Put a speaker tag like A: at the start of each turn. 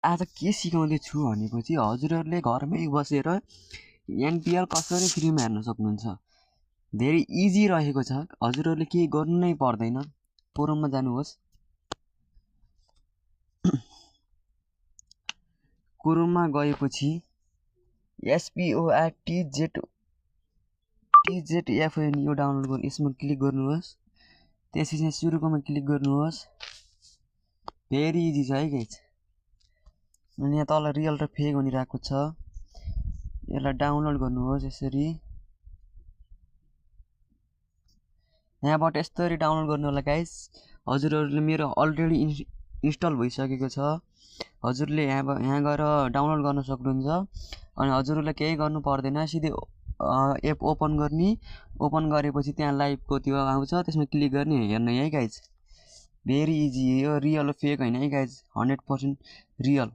A: आज के सिकाउँदैछु भनेपछि हजुरहरूले घरमै बसेर एनपिएल कसरी फ्रीमा हेर्न सक्नुहुन्छ। धेरै इजी रहेको छ, हजुरहरूले केही गर्नु नै पर्दैन। फोरममा जानुहोस्। क्रोममा गएपछि SPORTZFN यो डाउनलोड गर्नु, यसमा क्लिक गर्नुहोस्। त्यसपछि सुरुकोमा क्लिक गर्नुहोस्। भेरी इजी छ है गाइस। अनि यहाँ तल रियल र फेक भनिरहेको छ, यसलाई डाउनलोड गर्नुहोस्। यसरी यहाँबाट यसरी डाउनलोड गर्नु होला गाइस। हजुरहरूले मेरो अलरेडी इन्स्टल भइसकेको छ, हजुरले यहाँ गएर डाउनलोड गर्न सक्नुहुन्छ। अनि हजुरहरूले केही गर्नु पर्दैन, सिधै एप ओपन गर्ने। ओपन गरेपछि त्यहाँ लाइभको त्यो आउँछ, त्यसमा क्लिक गर्ने, हेर्ने है गाइस। Very easy. यो रियल फेक होइन है गाइस, 100% रियल।